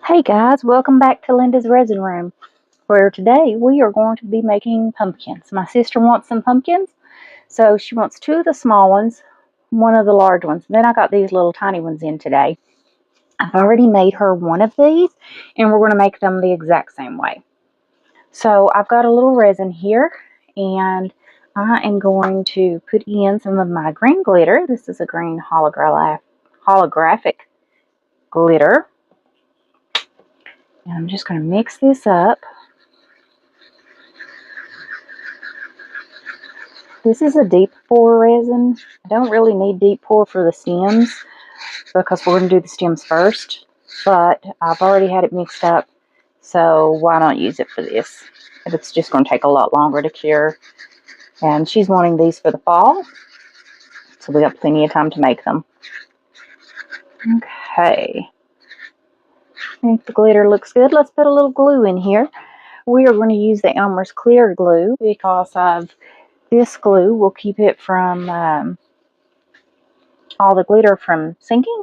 Hey guys, welcome back to Linda's Resin Room, where today we are going to be making pumpkins. My sister wants some pumpkins, so she wants two of the small ones, one of the large ones. Then I got these little tiny ones in today. I've already made her one of these, and we're going to make them the exact same way. So I've got a little resin here, and I am going to put in some of my green glitter. This is a green holographic glitter. And I'm just going to mix this up. This is a deep pour resin. I don't really need deep pour for the stems because we're going to do the stems first. But I've already had it mixed up, so why not use it for this? It's just going to take a lot longer to cure. And she's wanting these for the fall, so we got plenty of time to make them. Okay. I think the glitter looks good. Let's put a little glue in here. We are going to use the Elmer's clear glue because of this glue will keep it from all the glitter from sinking.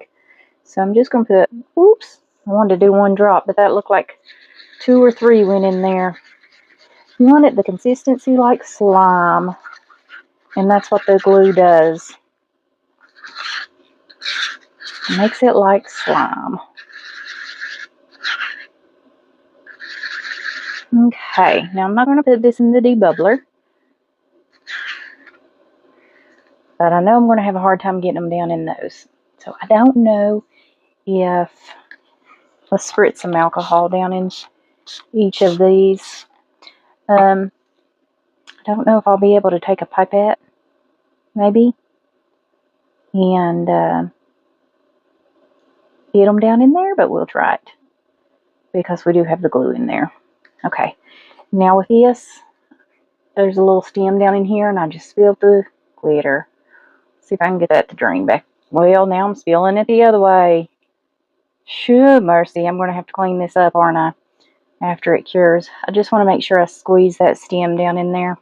So I'm just going to put, oops, I wanted to do one drop, but that looked like 2 or 3 went in there. You want it the consistency like slime, and that's what the glue does. It makes it like slime. Okay, now I'm not going to put this in the debubbler, but I know I'm going to have a hard time getting them down in those. So I don't know if, let's spritz some alcohol down in each of these. I don't know if I'll be able to take a pipette, maybe, and get them down in there, but we'll try it because we do have the glue in there. Okay, now with this, there's a little stem down in here, and I just spilled the glitter. See if I can get that to drain back. Well, now I'm spilling it the other way. Shoo, mercy, I'm going to have to clean this up, aren't I, after it cures. I just want to make sure I squeeze that stem down in there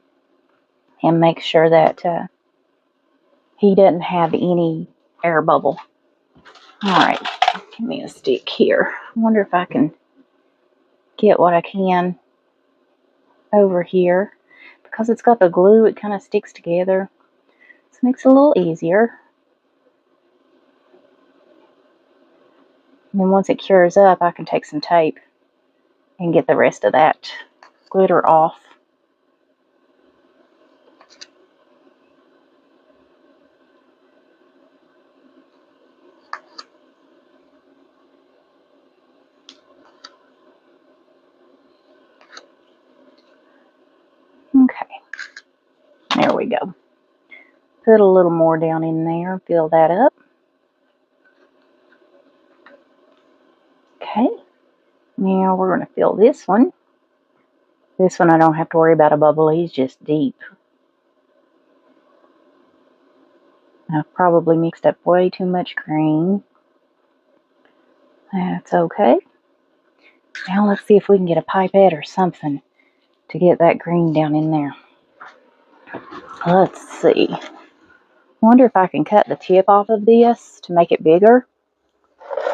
and make sure that he doesn't have any air bubble. Alright, give me a stick here. I wonder if I can get what I can over here. Because it's got the glue, it kind of sticks together. So it makes it a little easier. And then once it cures up, I can take some tape and get the rest of that glitter off. Okay, there we go. Put a little more down in there, fill that up. Okay, now we're going to fill this one. This one I don't have to worry about a bubble, he's just deep. I've probably mixed up way too much green. That's okay. Now let's see if we can get a pipette or something to get that green down in there. Let's see. Wonder if I can cut the tip off of this to make it bigger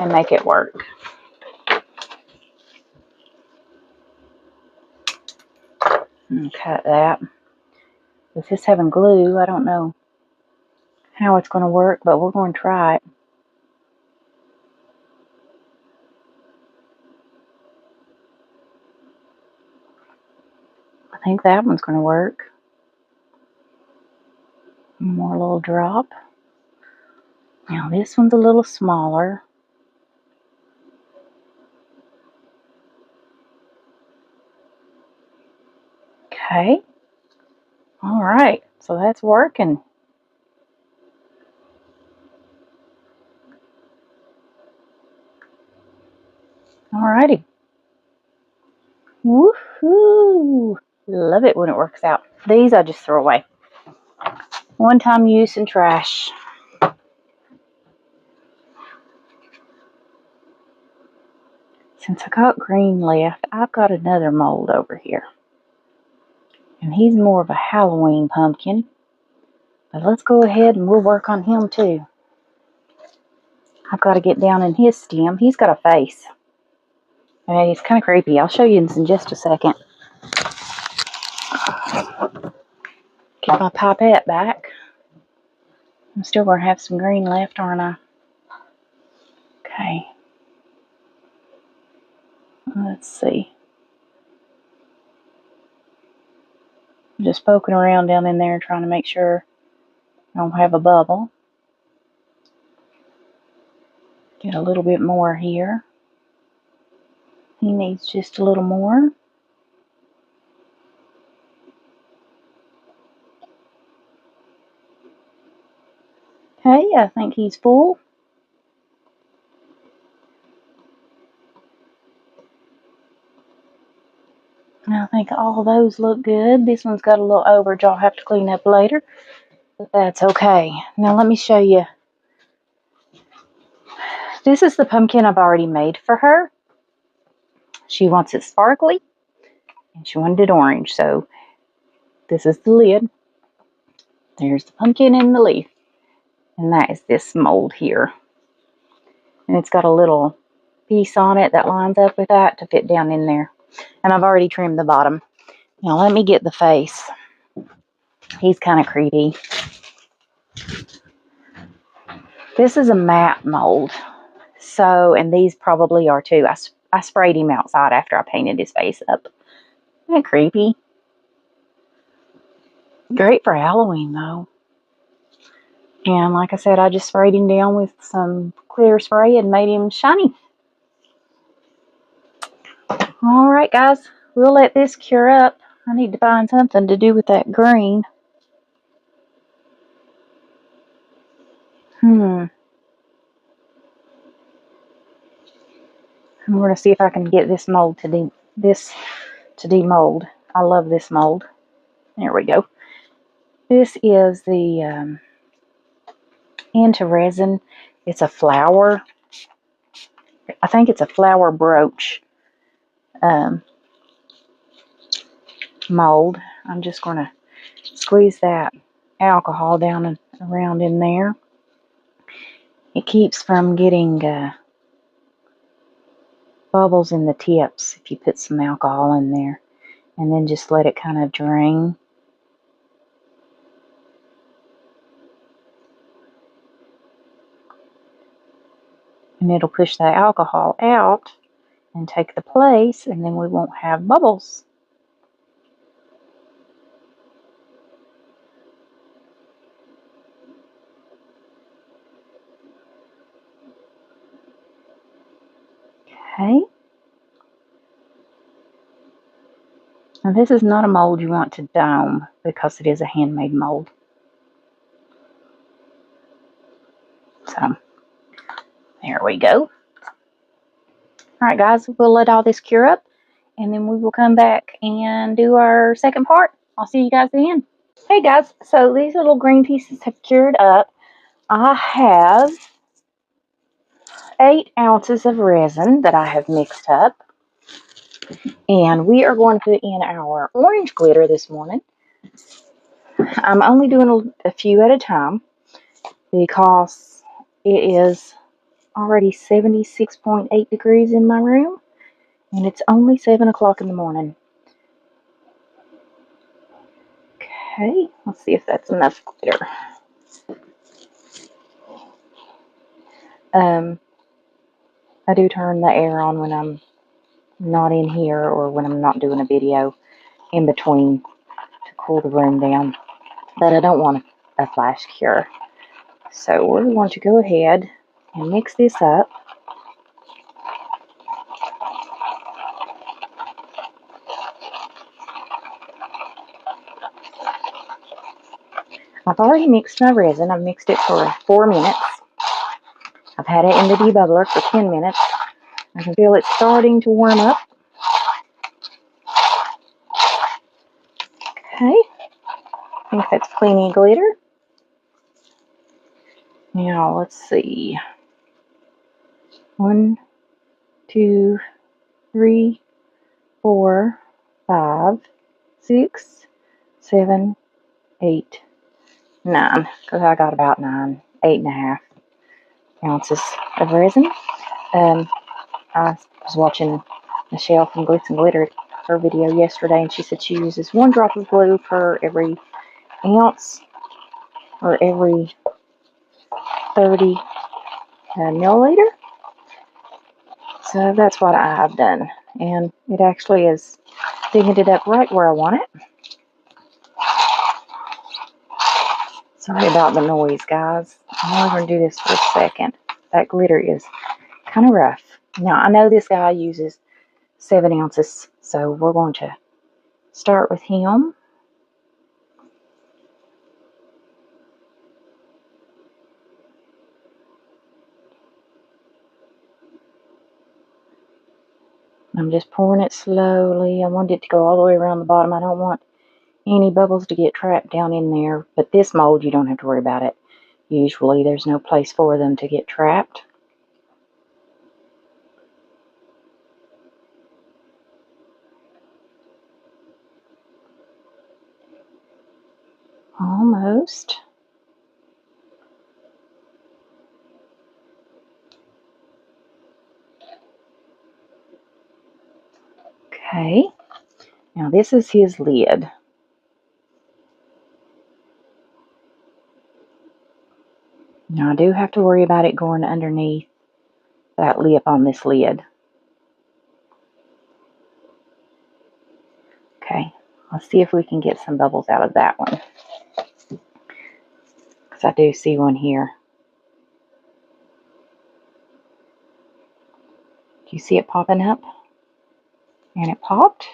and make it work. And cut that. With this having glue, I don't know how it's going to work, but we're going to try it. I think that one's going to work. One more little drop. Now this one's a little smaller. Okay. Alright, so that's working. Alrighty. Woohoo! Love it when it works out. These I just throw away. One-time use and trash. Since I got green left, I've got another mold over here. And he's more of a Halloween pumpkin. But let's go ahead and we'll work on him too. I've got to get down in his stem. He's got a face. Hey, it's kind of creepy. I'll show you in just a second. Get my pipette back. I'm still going to have some green left, aren't I? Okay. Let's see. I'm just poking around down in there trying to make sure I don't have a bubble. Get a little bit more here. He needs just a little more. Okay, I think he's full. I think all those look good. This one's got a little overage I'll have to clean up later, but that's okay. Now let me show you. This is the pumpkin I've already made for her. She wants it sparkly, and she wanted it orange, so this is the lid. There's the pumpkin and the leaf, and that is this mold here. And it's got a little piece on it that lines up with that to fit down in there. And I've already trimmed the bottom. Now let me get the face. He's kind of creepy. This is a matte mold. So, and these probably are too. I sprayed him outside after I painted his face up. Isn't that creepy? Great for Halloween though. And like I said, I just sprayed him down with some clear spray and made him shiny. Alright guys, we'll let this cure up. I need to find something to do with that green. I'm going to see if I can get this mold to demold. I love this mold. There we go. This is the into resin. It's a flower. I think it's a flower brooch mold. I'm just going to squeeze that alcohol down and around in there. It keeps from getting bubbles in the tips if you put some alcohol in there, and then just let it kind of drain. And it'll push the alcohol out and take the place, and then we won't have bubbles. Okay. Now this is not a mold you want to dome because it is a handmade mold. So, there we go. Alright guys, we'll let all this cure up, and then we will come back and do our second part. I'll see you guys then. Hey guys, so these little green pieces have cured up. I have 8 ounces of resin that I have mixed up. And we are going to put in our orange glitter this morning. I'm only doing a few at a time because it is already 76.8 degrees in my room. And it's only 7 o'clock in the morning. Okay, let's see if that's enough glitter. I do turn the air on when I'm not in here or when I'm not doing a video in between to cool the room down. But I don't want a flash cure. So we're going to go ahead and mix this up. I've already mixed my resin. I've mixed it for 4 minutes. I've had it in the debubbler for 10 minutes. I can feel it starting to warm up. Okay. I think that's plenty of glitter. Now, let's see. 1, 2, 3, 4, 5, 6, 7, 8, 9. Because I got about 9, 8.5 ounces of resin. I was watching Michelle from Glitz and Glitter her video yesterday, and she said she uses 1 drop of glue per every ounce or every 30 milliliter. So that's what I've done, and it actually is digging it up right where I want it. Sorry about the noise, guys. I'm only going to do this for a second. That glitter is kind of rough. Now, I know this guy uses 7 ounces, so we're going to start with him. I'm just pouring it slowly. I want it to go all the way around the bottom. I don't want any bubbles to get trapped down in there. But this mold, you don't have to worry about it. Usually, there's no place for them to get trapped. Almost. Okay. Now, this is his lid. Now, I do have to worry about it going underneath that lip on this lid. Okay, let's see if we can get some bubbles out of that one. Because I do see one here. Do you see it popping up? And it popped.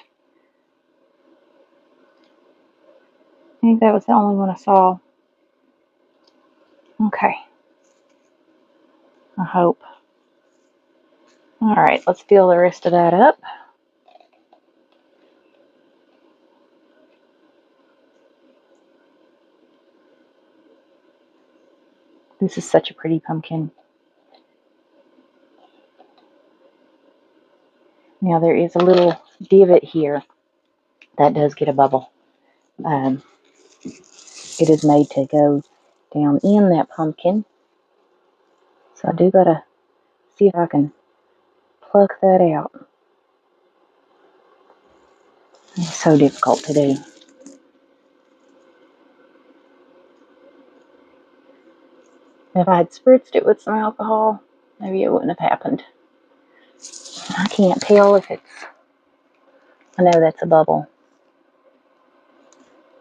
I think that was the only one I saw. Okay. I hope. Alright, let's fill the rest of that up. This is such a pretty pumpkin. Now there is a little divot here that does get a bubble. It is made to go down in that pumpkin. So I do gotta see if I can pluck that out. It's so difficult to do. If I had spritzed it with some alcohol, maybe it wouldn't have happened. I can't tell if it's... I know that's a bubble.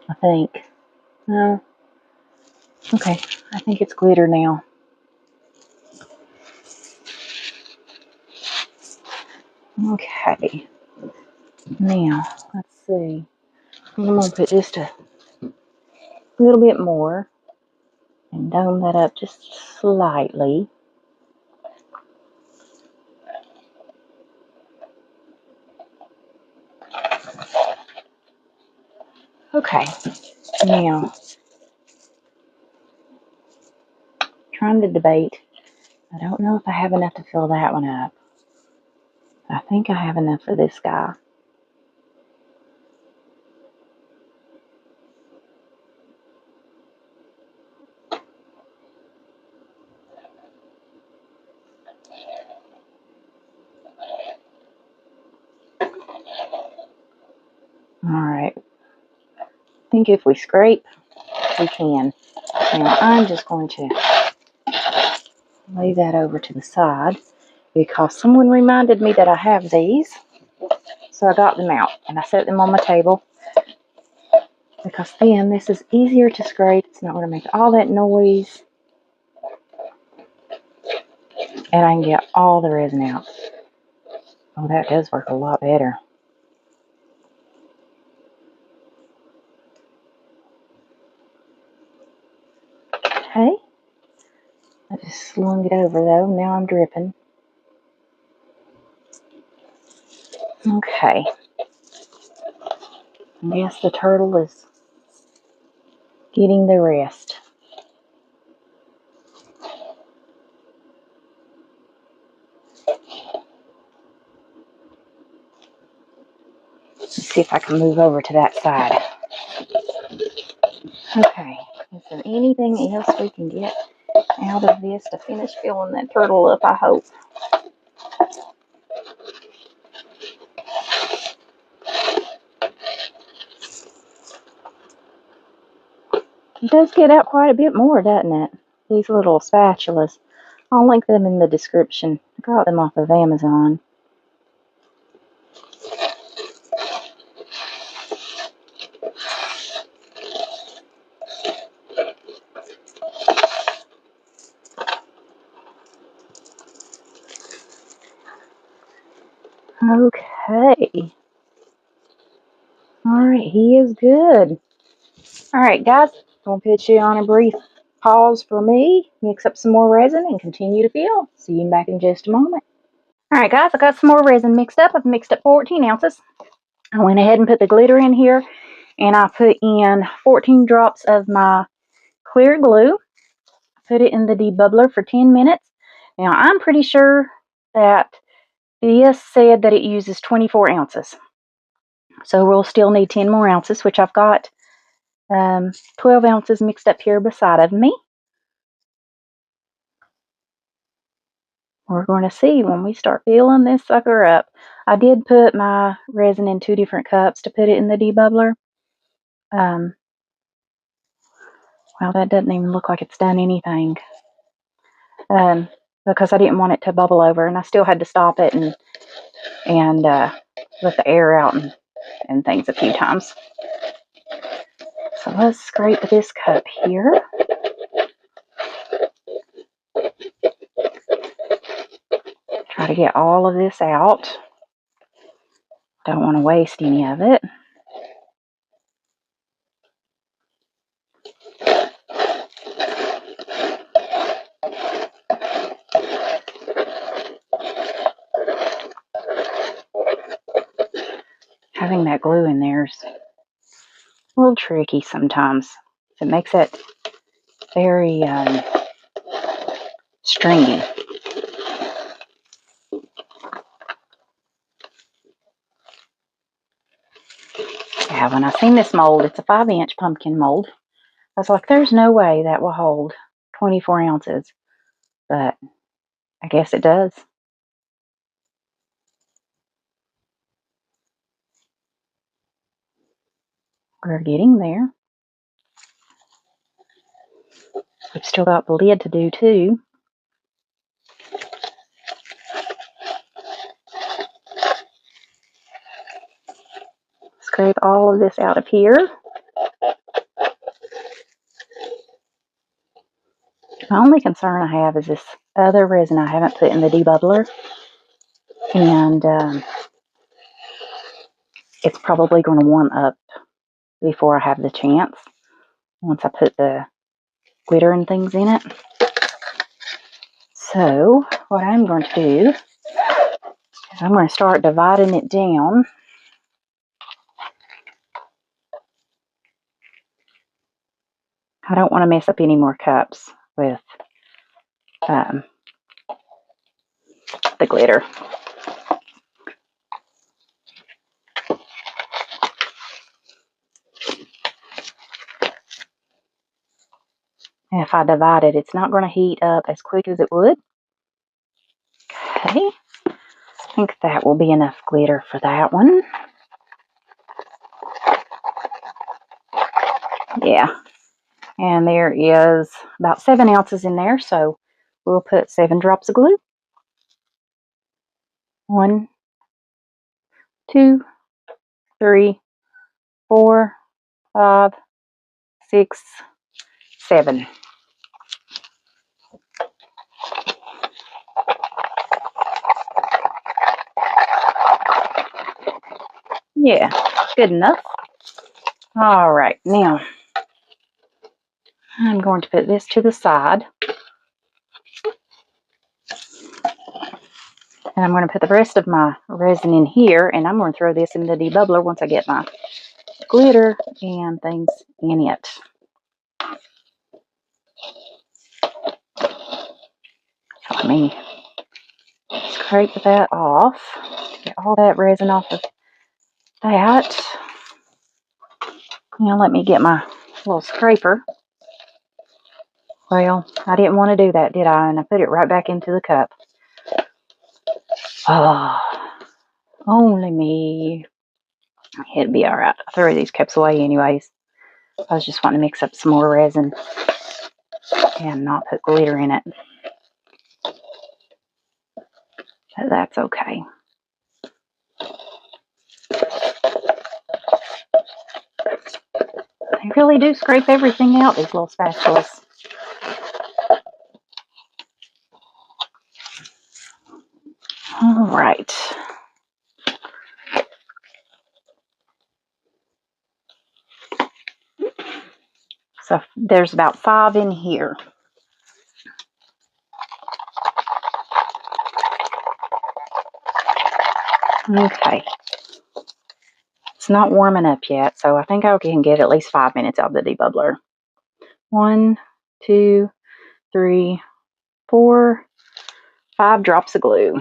I think. No. Okay, I think it's glitter now. Okay. Now, let's see. I'm going to put just a little bit more and dome that up just slightly. Okay. Now, trying to debate. I don't know if I have enough to fill that one up. I think I have enough for this guy. Alright. I think if we scrape, we can. Now, I'm just going to lay that over to the side because someone reminded me that I have these. So I got them out and I set them on my table because then this is easier to scrape. It's not going to make all that noise. And I can get all the resin out. Oh, that does work a lot better. Okay. I just slung it over though. Now I'm dripping. Okay. I guess the turtle is getting the rest. Let's see if I can move over to that side. Okay. Is there anything else we can get out of this to finish filling that turtle up, I hope? It does get out quite a bit more, doesn't it? These little spatulas. I'll link them in the description. I got them off of Amazon. Okay. Alright, he is good. Alright, guys, I'm going to put you on a brief pause for me, mix up some more resin, and continue to fill. See you back in just a moment. Alright, guys, I got some more resin mixed up. I've mixed up 14 ounces. I went ahead and put the glitter in here, and I put in 14 drops of my clear glue. Put it in the debubbler for 10 minutes. Now, I'm pretty sure that this said that it uses 24 ounces. So we'll still need 10 more ounces, which I've got 12 ounces mixed up here beside of me. We're going to see when we start filling this sucker up. I did put my resin in 2 different cups to put it in the debubbler. Well, that doesn't even look like it's done anything. Because I didn't want it to bubble over, and I still had to stop it and let the air out and things a few times. So let's scrape this cup here. Try to get all of this out. Don't want to waste any of it. Having that glue in there is a little tricky sometimes. It makes it very stringy. Yeah, when I seen this mold, it's a 5-inch pumpkin mold. I was like, there's no way that will hold 24 ounces. But I guess it does. We're getting there. We've still got the lid to do too. Scrape all of this out of here. My only concern I have is this other resin I haven't put in the debubbler. And it's probably going to warm up before I have the chance, once I put the glitter and things in it. So what I'm going to do is I'm going to start dividing it down. I don't want to mess up any more cups with the glitter. And if I divide it, it's not going to heat up as quick as it would. Okay, I think that will be enough glitter for that one. Yeah, and there is about 7 ounces in there, so we'll put 7 drops of glue. 1, 2, 3, 4, 5, 6, 7. Yeah, good enough. All right, now I'm going to put this to the side. And I'm going to put the rest of my resin in here, and I'm going to throw this in the debubbler once I get my glitter and things in it. So let me scrape that off. Get all that resin off of that. Now let me get my little scraper. Well, I didn't want to do that, did I? And I put it right back into the cup. Oh, only me. It'd be alright. I'll throw these cups away anyways. I was just wanting to mix up some more resin and not put glitter in it. But that's okay. They really do scrape everything out, these little spatulas. All right. So there's about 5 in here. Okay. It's not warming up yet, so I think I can get at least 5 minutes out of the debubbler. 1, 2, 3, 4, 5 drops of glue.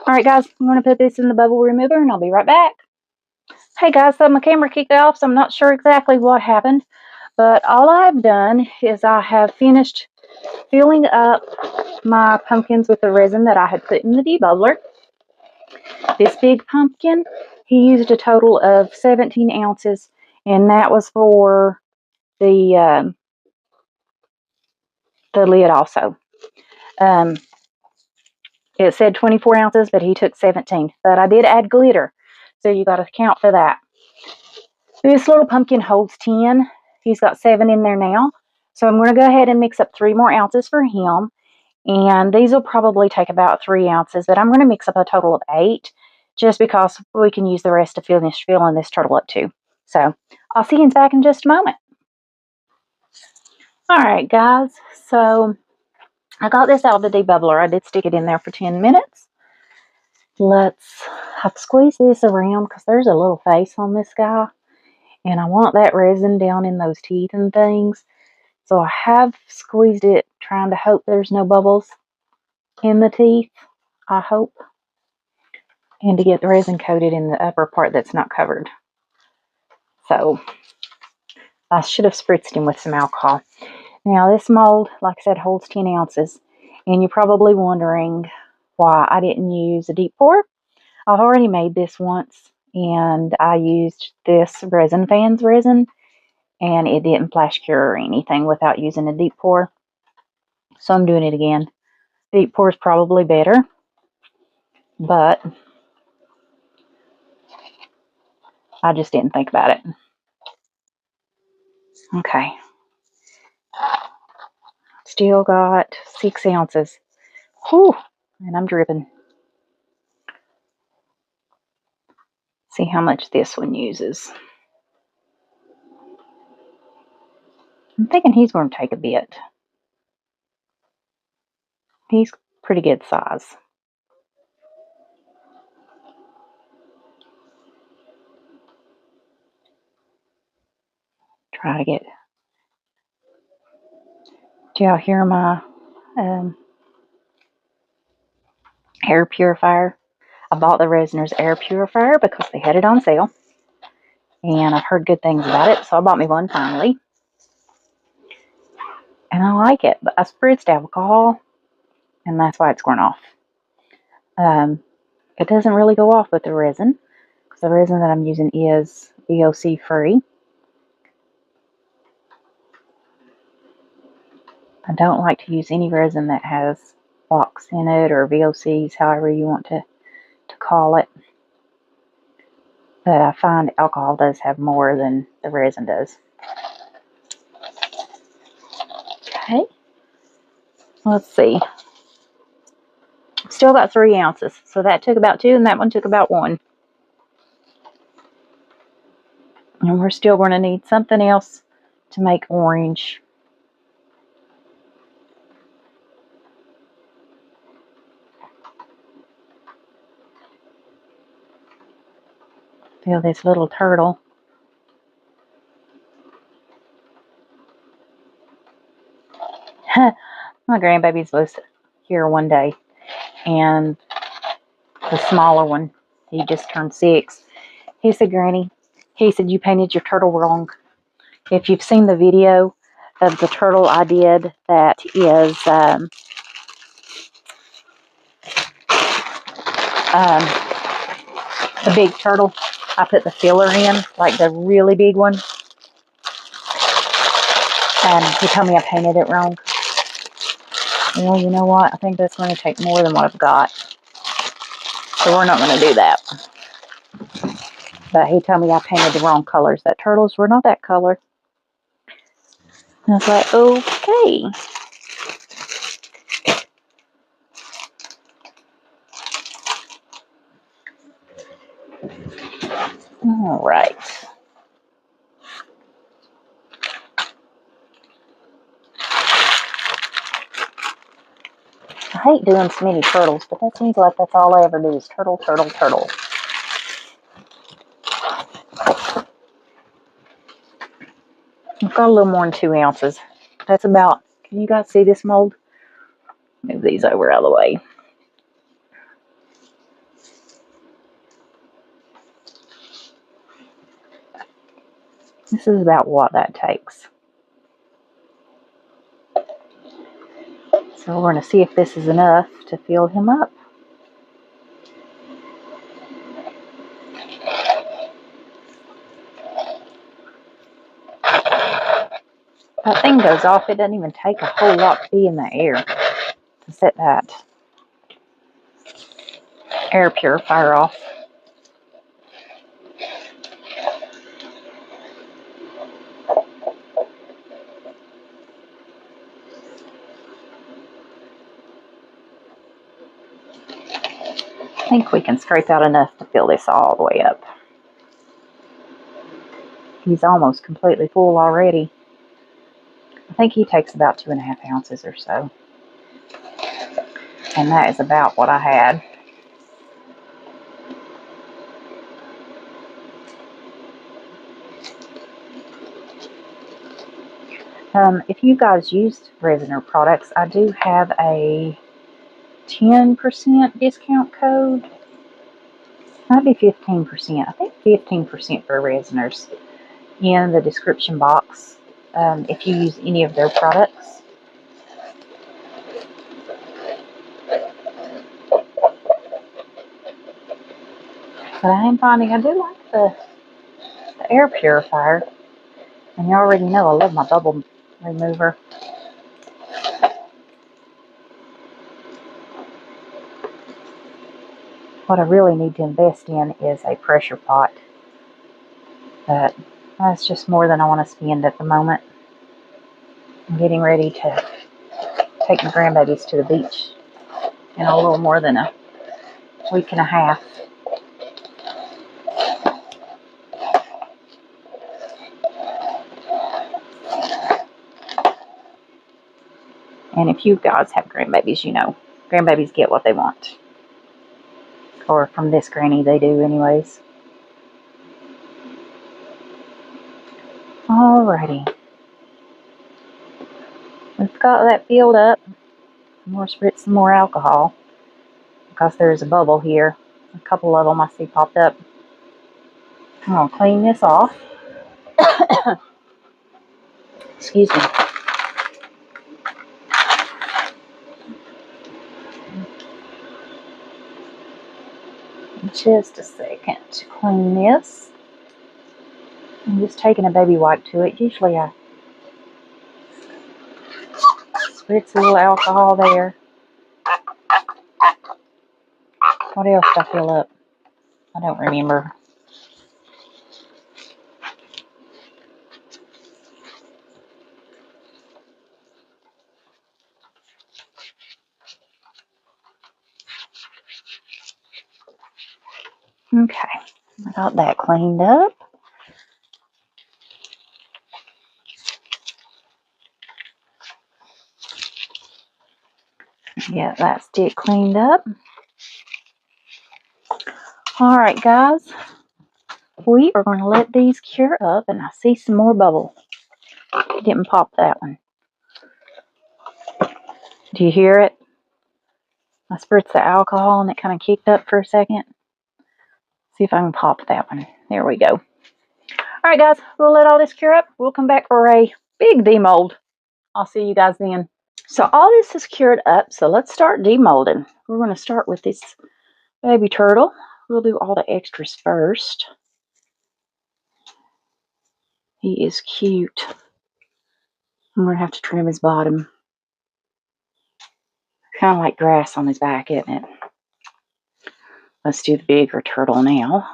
Alright guys, I'm going to put this in the bubble remover and I'll be right back. Hey guys, so my camera kicked off, so I'm not sure exactly what happened. But all I've done is I have finished filling up my pumpkins with the resin that I had put in the debubbler. This big pumpkin, he used a total of 17 ounces, and that was for the lid also. It said 24 ounces, but he took 17. But I did add glitter, so you got to account for that. This little pumpkin holds 10. He's got 7 in there now. So I'm going to go ahead and mix up 3 more ounces for him. And these will probably take about 3 ounces, but I'm going to mix up a total of 8, just because we can use the rest to finish filling this turtle up too. So I'll see you back in just a moment. Alright guys, so I got this out of the debubbler. I did stick it in there for 10 minutes. I've squeezed this around because there's a little face on this guy. And I want that resin down in those teeth and things. So I have squeezed it, trying to hope there's no bubbles in the teeth, I hope. And to get the resin coated in the upper part that's not covered. So I should have spritzed him with some alcohol. Now this mold, like I said, holds 10 ounces. And you're probably wondering why I didn't use a deep pour. I've already made this once. And I used this Resin Fans resin. And it didn't flash cure or anything without using a deep pour. So I'm doing it again. Deep pour is probably better. But I just didn't think about it. Okay. Still got 6 ounces. Whew. And I'm dripping. See how much this one uses. I'm thinking he's going to take a bit. He's pretty good size. Try to get... Do y'all hear my air purifier? I bought the Resiners air purifier because they had it on sale. And I've heard good things about it, so I bought me one finally. And I like it, but I spritzed alcohol, and that's why it's going off. It doesn't really go off with the resin, because the resin that I'm using is VOC free. I don't like to use any resin that has wax in it, or VOCs, however you want to call it. But I find alcohol does have more than the resin does. Okay. Let's see. Still got 3 ounces. So that took about 2 and that one took about 1. And we're still going to need something else to make orange. Feel this little turtle. My grandbaby's was here one day, and the smaller one, he just turned 6. He said, Granny, he said, you painted your turtle wrong. If you've seen the video of the turtle I did, that is, the big turtle, I put the filler in, like the really big one. And he told me I painted it wrong. Well, you know what? I think that's going to take more than what I've got. So we're not going to do that. But he told me I painted the wrong colors. That turtles were not that color. And I was like, okay. All right. I hate doing so many turtles, but that seems like that's all I ever do is turtle, turtle, turtle. I've got a little more than 2 ounces. That's about, can you guys see this mold? Move these over out of the way. This is about what that takes. So we're going to see if this is enough to fill him up. That thing goes off. It doesn't even take a whole lot to be in the air to set that air purifier off. I think we can scrape out enough to fill this all the way up. He's almost completely full already. I think he takes about 2.5 ounces or so. And that is about what I had. If you guys used Resinor products, I do have a 10% discount code. Might be 15%. I think 15% for Resinors in the description box if you use any of their products. But I am finding I do like the air purifier. And you already know I love my bubble remover. What I really need to invest in is a pressure pot. But that's just more than I want to spend at the moment. I'm getting ready to take my grandbabies to the beach in a little more than a week and a half. And if you guys have grandbabies, you know, grandbabies get what they want. Or from this granny, they do anyways. Alrighty. We've got that filled up. I'm going to spritz some more alcohol because there's a bubble here. A couple of them I see popped up. I'm going to clean this off. Excuse me. Just a second to clean this. I'm just taking a baby wipe to it. Usually I spritz a little alcohol there. What else did I fill up? I don't remember. Okay, I got that cleaned up. Yeah, that stick cleaned up. Alright guys, we are going to let these cure up, and I see some more bubble. Didn't pop that one. Do you hear it? I spritzed the alcohol and it kind of kicked up for a second. See if I can pop that one. There we go. Alright guys, we'll let all this cure up. We'll come back for a big demold. I'll see you guys then. So all this is cured up, so let's start demolding. We're going to start with this baby turtle. We'll do all the extras first. He is cute. I'm going to have to trim his bottom. Kind of like grass on his back, isn't it? Let's do the bigger turtle now.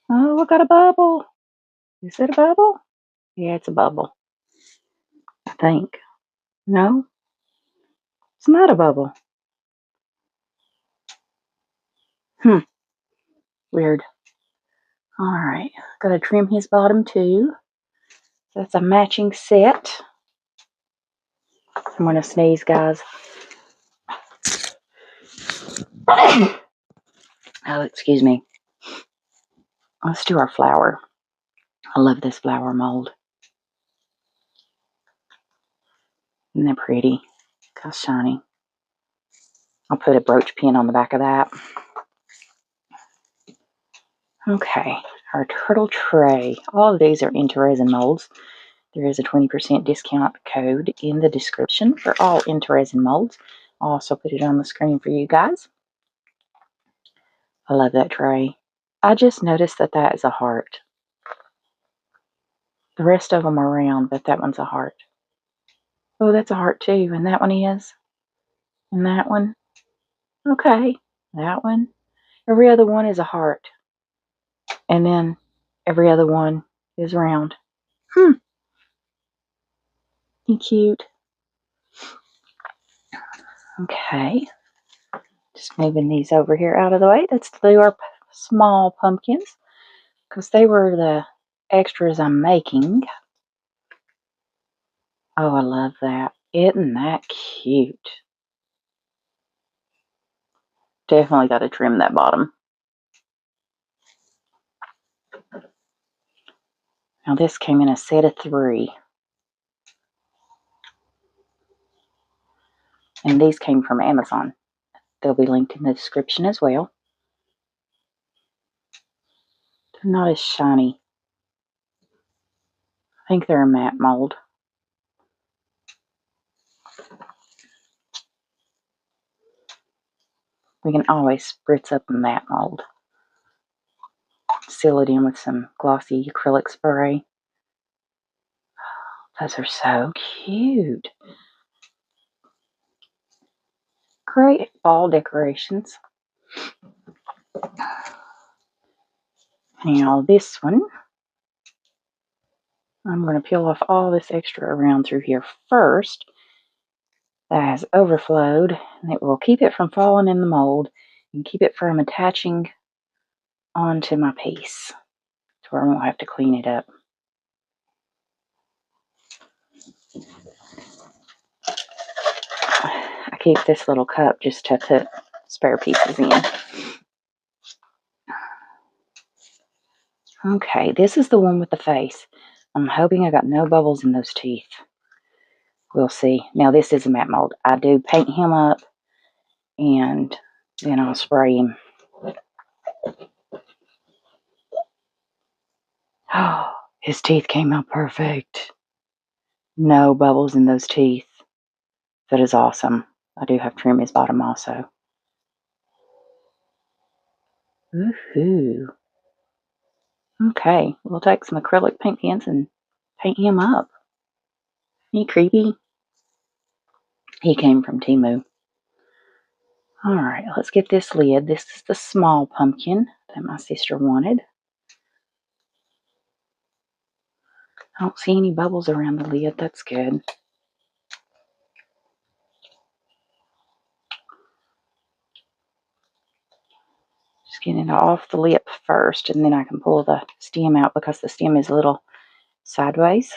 Oh, we got a bubble. Is it a bubble? Yeah, it's a bubble. I think. No, it's not a bubble. Weird. Alright, gotta trim his bottom too. That's a matching set. I'm gonna sneeze, guys. Oh, excuse me. Let's do our flower. I love this flower mold. Isn't that pretty? How shiny. I'll put a brooch pin on the back of that. Okay, our turtle tray. All of these are into resin molds. There is a 20% discount code in the description for all into resin molds. I'll also put it on the screen for you guys. I love that tray. I just noticed that that is a heart. The rest of them are round, but that one's a heart. Oh, that's a heart too, and that one is. And that one. Okay, that one. Every other one is a heart. And then every other one is round. Cute. Okay. Just moving these over here out of the way. Let's do our small pumpkins, because they were the extras I'm making. Oh, I love that. Isn't that cute? Definitely got to trim that bottom. Now this came in a set of 3. And these came from Amazon. They'll be linked in the description as well. They're not as shiny. I think they're a matte mold. We can always spritz up a matte mold. Seal it in with some glossy acrylic spray. Those are so cute. Great fall decorations. Now this one, I'm going to peel off all this extra around through here first. That has overflowed, and it will keep it from falling in the mold and keep it from attaching onto my piece, to where I won't have to clean it up. I keep this little cup just to put spare pieces in. Okay, this is the one with the face. I'm hoping I got no bubbles in those teeth. We'll see. Now this is a matte mold. I do paint him up, and then I'll spray him. Oh, his teeth came out perfect. No bubbles in those teeth. That is awesome. I do have to trim his bottom also. Woohoo. Okay, we'll take some acrylic paint pens and paint him up. Ain't he creepy? He came from Temu. Alright, let's get this lid. This is the small pumpkin that my sister wanted. I don't see any bubbles around the lid. That's good. Just getting it off the lip first, and then I can pull the stem out because the stem is a little sideways.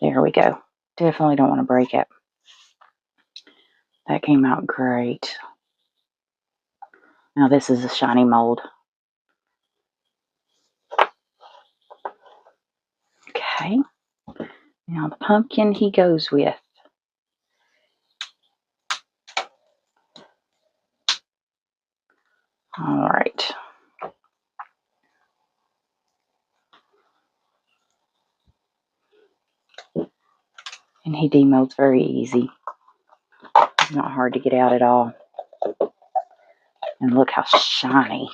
There we go. Definitely don't want to break it. That came out great. Now this is a shiny mold. Okay. Now the pumpkin he goes with. All right. And he demolds very easy. It's not hard to get out at all. And look how shiny.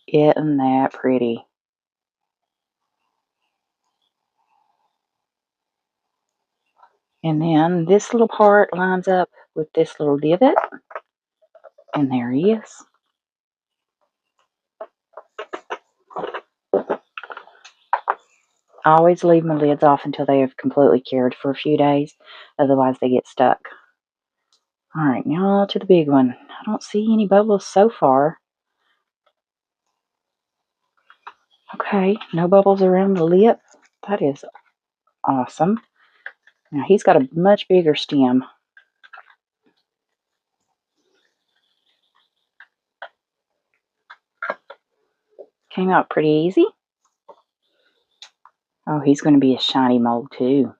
Isn't that pretty? And then this little part lines up with this little divot. And there he is. I always leave my lids off until they have completely cured for a few days. Otherwise they get stuck. Alright, now to the big one. I don't see any bubbles so far. Okay, no bubbles around the lip. That is awesome. Now he's got a much bigger stem. Came out pretty easy. Oh, he's going to be a shiny mold too.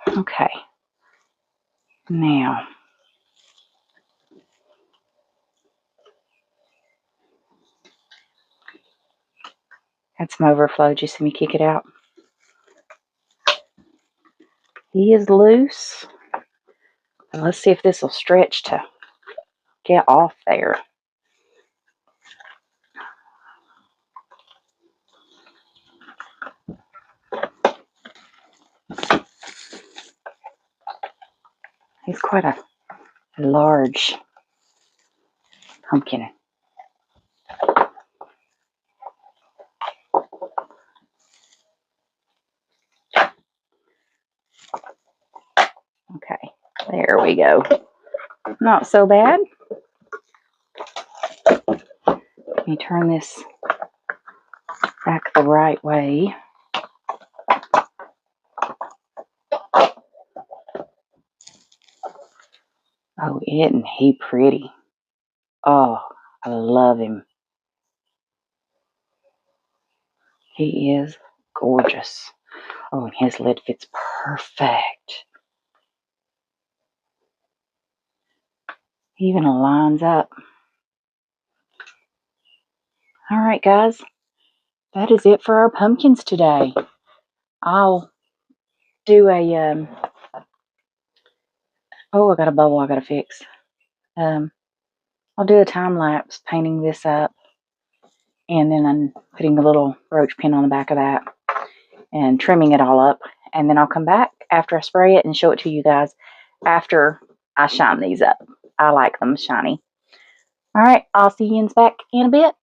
Okay. Now, had some overflow. Did you see me kick it out? He is loose. And let's see if this will stretch to get off there. He's quite a large pumpkin. Okay, there we go. Not so bad. Let me turn this back the right way. Oh, isn't he pretty? Oh, I love him. He is gorgeous. Oh, and his lid fits perfect. He even lines up. All right, guys. That is it for our pumpkins today. I'll do a, oh, I got a bubble I got to fix. I'll do a time lapse painting this up. And then I'm putting a little roach pin on the back of that and trimming it all up. And then I'll come back after I spray it and show it to you guys after I shine these up. I like them shiny. All right, I'll see you back in a bit.